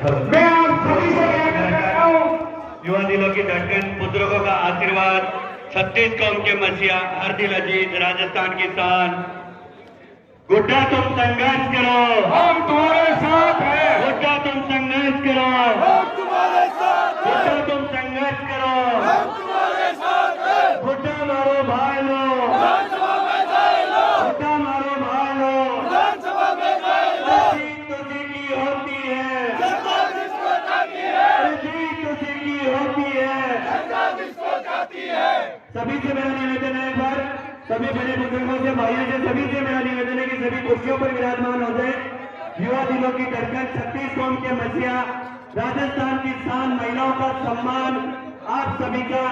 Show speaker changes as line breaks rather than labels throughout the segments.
मैं आप सभी से कहना चाहता हूँ, युवा दिलों की धड़कन, बुजुर्गों का आशीर्वाद, 36 कौम के मसीहा, हर दिल अजीज, राजस्थान की शान। गुड्डा तुम संघर्ष करो, हम तुम्हारे साथ हैं। गुड्डा तुम संघर्ष करो, हम तुम्हारे साथ हैं। गुड्डा तुम संघर्ष करो, हम तुम्हारे साथ हैं। गुड्डा मारो भाई लो, विधानसभा में जाए लो। गुड्डा मारो भाई लो, विधानसभा में जाए लो। जीत तुझी की होती है, जनता जिसको चाहती है। जीत तुझी की होती है, जनता जिसको चाहती है। सभी से मेरा निवेदन है, एक बार सभी बड़े बुजुर्गों से, भाइयों से, सभी से मेरा निवेदन है कि सभी कुर्सियों पर विराजमान हो जाए। युवा दिलों की धड़कन, 36 कौम के मसीहा, राजस्थान की शान, महिलाओं का सम्मान, आप सभी का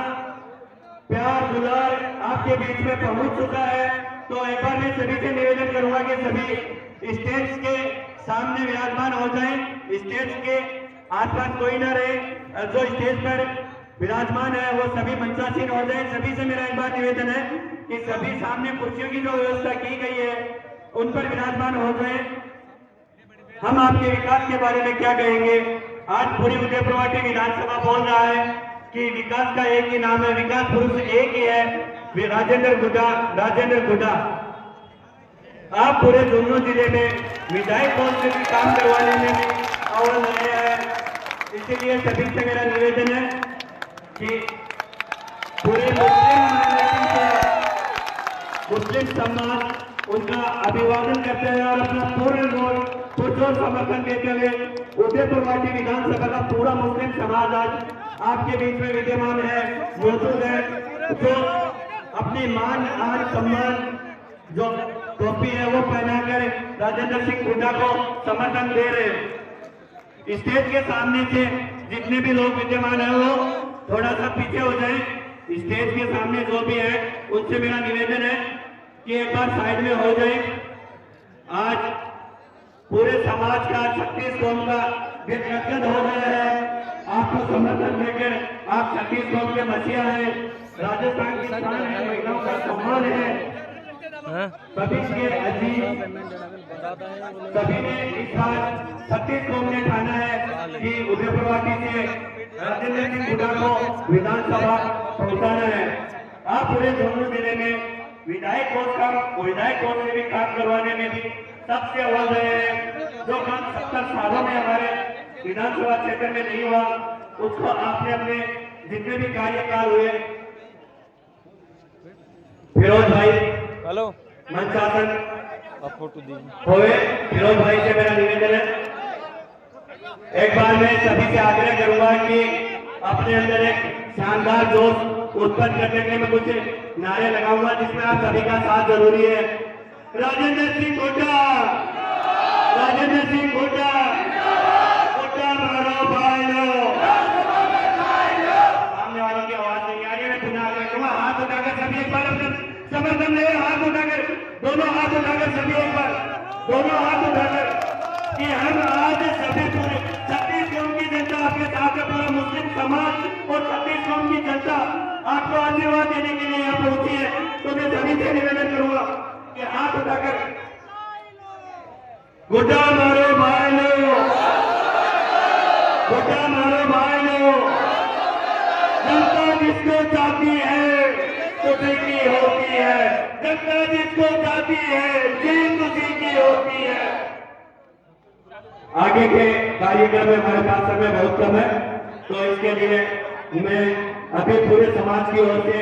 प्यार दुलार आपके बीच में पहुंच चुका है। तो एक बार मैं सभी से निवेदन करूंगा कि सभी स्टेज के सामने विराजमान हो जाएं। स्टेज के आसपास कोई ना रहे, जो स्टेज पर विराजमान है वो सभी मंचासीन हो जाए। सभी से मेरा एक बार निवेदन है कि सभी सामने कुर्सियों की जो व्यवस्था की गई है उन पर विराजमान हो जाए। हम आपके विकास के बारे में क्या कहेंगे। आज पूरी उदयपुर विधानसभा बोल रहा है कि विकास का एक ही नाम है, विकास पुरुष एक ही है, राजेंद्र गुड्डा। राजेंद्र गुड्डा आप पूरे दोनों जिले में विधायक पद से भी काम करवाने में भी अव्वल रहे हैं। इसीलिए सभी से मेरा निवेदन है कि पूरे मुस्लिम समाज उनका अभिवादन करते हैं और अपना पूर्ण पुरजोर समर्थन देते हुए उदयपुर वाटी विधानसभा का पूरा मुस्लिम समाज आज आपके बीच में विद्यमान है, मौजूद है। जो अपनी मान आन सम्मान जो टोपी है वो पहनाकर राजेंद्र सिंह गुड्डा को समर्थन दे रहे। स्टेज के सामने से जितने भी लोग विद्यमान है वो थोड़ा सा पीछे हो जाए। स्टेज के सामने जो भी है उनसे मेरा निवेदन है कि एक बार साइड में हो जाए। आज पूरे समाज का 36 कौम का गदगद हो गया है आपको समर्थन देकर। आप 36 कौम के मसीहा है, राजस्थान की शान है, महिलाओं का सम्मान है। सभी के अजीज, सभी ने इस बार 36 कौम ने ठाना है कि उदयपुर वाटी से राजेंद्र सिंह गुड्डा को विधानसभा पहुंचाना है। आप पूरे दोनों जिले में विधायक पद से भी काम करवाने में भी सबसे अव्वल रहे हैं। जो काम 70 सालों में हमारे विधानसभा क्षेत्र में नहीं हुआ उसको आपने अपने जितने भी कार्यकाल हुए। फिरोज भाई
हेलो
मंचासन
फोटो
होए, फिरोज भाई से मेरा निवेदन है, एक बार मैं सभी से आग्रह करूंगा कि अपने अंदर एक शानदार जोश उत्पन्न करने के लिए मैं कुछ नारे लगाऊंगा जिसमें आप सभी का साथ जरूरी है। राजेंद्र सिंह गुड्डा, राजेंद्र सिंह गुड्डा, गुड्डा मारो भाई लो। सामने वालों की आवाज नहीं आ रही, मैं पुनः आग्रह करूंगा, हाथ उठाकर सभी एक बार अपना समर्थन दे। हाथ उठाकर, दोनों हाथ उठाकर सभी एक बार, दोनों हाथ उठाकर कि हम आज सभी पूरे 36 कौम की जनता आपके साथ है, पूरा मुस्लिम समाज और 36 कौम की जनता आपको आशीर्वाद देने के लिए यहाँ पहुंची है। तो मैं सभी से निवेदन करूंगा कि हाथ उठाकर गुड्डा मारो भाई लो, गुड्डा मारो भाई लो। जनता जिसको चाहती है उसी की होती है, जनता जिसको चाहती है जीत उसी की होती है। आगे के कार्यक्रम में हमारे पास समय बहुत कम है, तो इसके लिए मैं अभी पूरे समाज की ओर से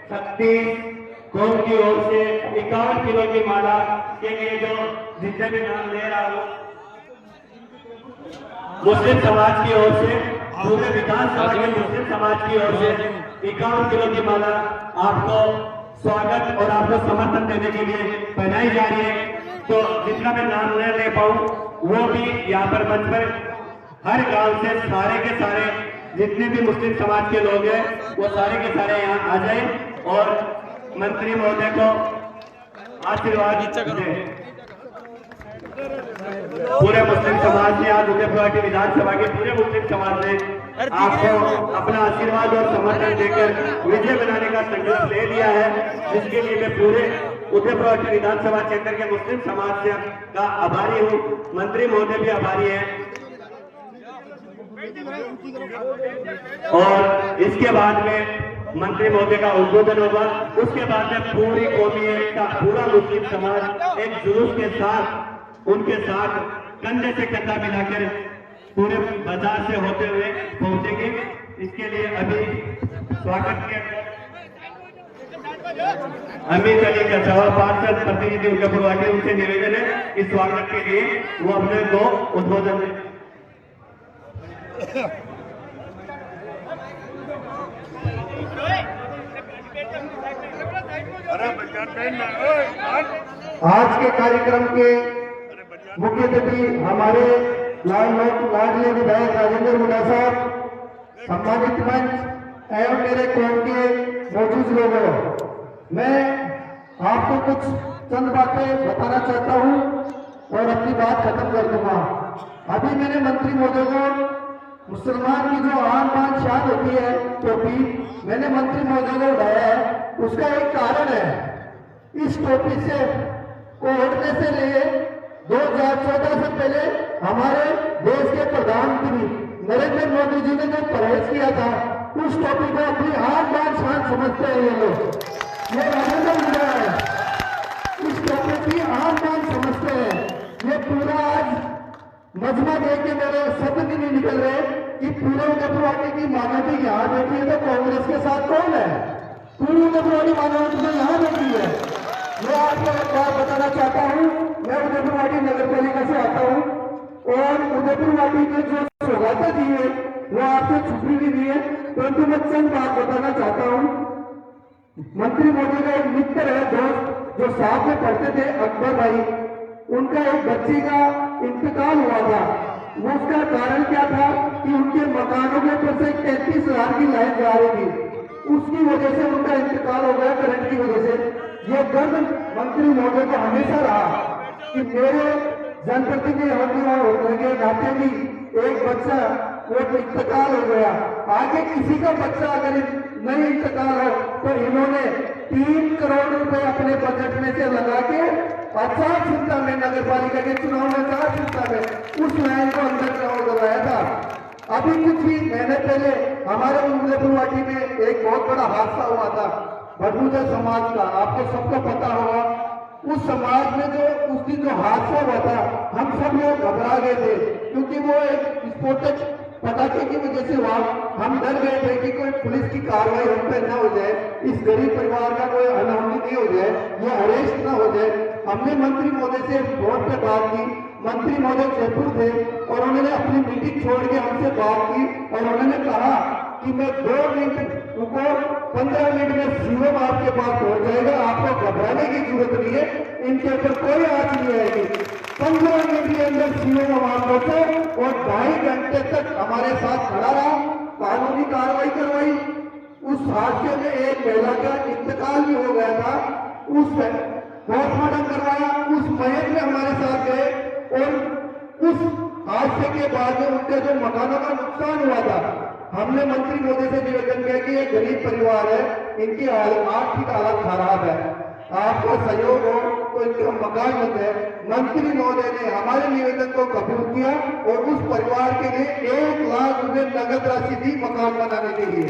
36 कौम की ओर से 51 किलो की माला के लिए जो जितने भी नाम ले रहा हूं, मुस्लिम समाज की ओर से, पूरे विधानसभा के मुस्लिम समाज की ओर से 51 किलो की माला आपको स्वागत और आपको समर्थन देने के लिए पहनाई जा रही है। तो जितना मैं नाम न ले पाऊं वो भी यहाँ पर मंच पर हर गांव से सारे के सारे जितने भी मुस्लिम समाज के लोग हैं वो सारे के सारे यहाँ आ जाए और मंत्री महोदय को आशीर्वाद दें। पूरे मुस्लिम समाज ने आज उदयपुर विधानसभा के पूरे मुस्लिम समाज ने आपको अपना आशीर्वाद और समर्थन देकर विजय बनाने का संकल्प ले लिया है, जिसके लिए मैं पूरे उदयपुर विधानसभा क्षेत्र के मुस्लिम समाज का आभारी हूँ। मंत्री महोदय भी आभारी है। और इसके बाद में मंत्री महोदय का उद्बोधन होगा। उसके बाद में पूरी कौमी एकता, पूरा मुस्लिम समाज एक जुलूस के साथ उनके साथ कंधे से कंधा मिलाकर पूरे बाजार से होते हुए पहुंचेंगे। इसके लिए अभी स्वागत के अमित अली कछावा पार्षद प्रतिनिधि उनके उनसे निवेदन है इस स्वागत के लिए वो अपने को उद्बोधन दें।
आज के कार्यक्रम के मुख्य अतिथि हमारे लाडले विधायक राजेंद्र मुंडा साहब, सम्मानित मंच एवं मेरे कौम के मौजूद लोगों, मैं आपको कुछ चंद बातें बताना चाहता हूं और अपनी बात खत्म कर दूंगा। अभी मैंने मंत्री महोदय को मुसलमान की जो आन बान शान होती है टोपी, मैंने मंत्री महोदय को उठाया है। उसका एक कारण है, इस टोपी से को उठने से लिए 2014 से पहले हमारे देश के प्रधानमंत्री नरेंद्र मोदी जी ने जो परहेज किया था, उस टोपी को अपनी आन बान शान समझते हैं ये लोग। ये राजेंद्र मुंडा है, इस टोपी की आन बान समझते हैं। ये पूरा आज मजमा देख के मेरे शब्द भी नहीं निकल रहे कि पूरे उदयपुरवाड़ी की मानवती यहाँ बैठी है तो कांग्रेस के साथ कौन है? पूरी उदयपुरवाड़ी मानवती में यहाँ बैठी है। मैं आपको एक बात बताना चाहता हूँ, मैं उदयपुरवाड़ी नगर पालिका से आता हूँ और उदयपुरवाड़ी के जो सौगातें दी है वो आपसे छुपी भी दी है, परंतु मैं चंद बात बताना चाहता हूँ। मंत्री मोदी का एक मित्र है, दोस्त, जो साथ में पढ़ते थे, अकबर भाई, उनका एक बच्ची का इंतकाल हुआ था। वो उसका कारण क्या था कि उनके मकानों के ऊपर से 33,000 की लाइन जा रही थी, उसकी वजह से उनका इंतकाल हो गया करंट की वजह से। ये दर्द मंत्री महोदय को हमेशा रहा कि मेरे जनप्रतिनिधि होने के नाते भी एक बच्चा वो इंतकाल हो गया, आगे किसी का बच्चा अगर नहीं इंतकाल हो तो इन्होंने 3 करोड़ रुपए अपने बजट में से लगा के आचार संहिता में, नगर पालिका के चुनाव में आचार संहिता में उस लाइन को अंदर ग्राउंड करवाया था। अभी कुछ ही महीने पहले हमारे उदयपुरवाड़ी में एक बहुत बड़ा हादसा हुआ था भटूजा समाज का, आपको सबको पता होगा। उस समाज में जो उस दिन जो हादसा हुआ था, हम सब लोग घबरा गए थे क्योंकि वो एक विस्फोटक पटाखे की वजह से हुआ। हम डर गए थे कि कोई पुलिस की कार्रवाई हम पे न हो जाए, इस गरीब परिवार का कोई अनहोनी नहीं हो जाए, ये अरेस्ट न हो जाए। हमने मंत्री महोदय से फोन पे बात की, मंत्री महोदय जयपुर थे और उन्होंने अपनी मीटिंग छोड़ के हमसे बात की और उन्होंने कहा कि मैं 2 मिनट रुको, 15 मिनट में सीएम आपके पास पहुंच जाएगा, आपको घबराने की जरूरत नहीं है, इनके ऊपर कोई आँच नहीं आएगी। 15 मिनट के अंदर सीएम वहां पहुंचे और 2.5 घंटे तक हमारे साथ खड़ा रहा, कानूनी कार्रवाई करवाई। उस हादसे में एक महिला का इंतकाल भी हो गया था, उस पोस्टमार्टम करवाया, उस मयत में हमारे साथ गए और उस हादसे के बाद में उनके जो मकानों का नुकसान हुआ था, हमने मंत्री महोदय से निवेदन किया कि ये गरीब परिवार है, इनकी आर्थिक हालत खराब है, आपका सहयोग हो तो इनका मकान बन जाए। मंत्री महोदय ने हमारे निवेदन को कबूल किया और उस परिवार के लिए 1 लाख रुपए नगद राशि दी मकान बनाने के लिए।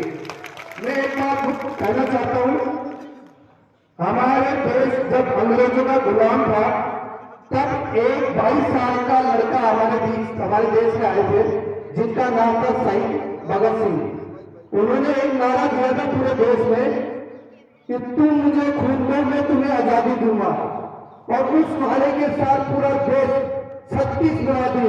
मैं एक बात कहना चाहता हूँ, हमारे देश जब अंग्रेजों का गुलाम था तब एक 22 साल का लड़का हमारे देश में आए थे जिनका नाम था शहीद भगत सिंह। उन्होंने एक नारा दिया था पूरे देश में कि तुम मुझे खून दो, मैं तुम्हें आजादी दूंगा, और उस नारे के साथ पूरा देश 36 बना दी।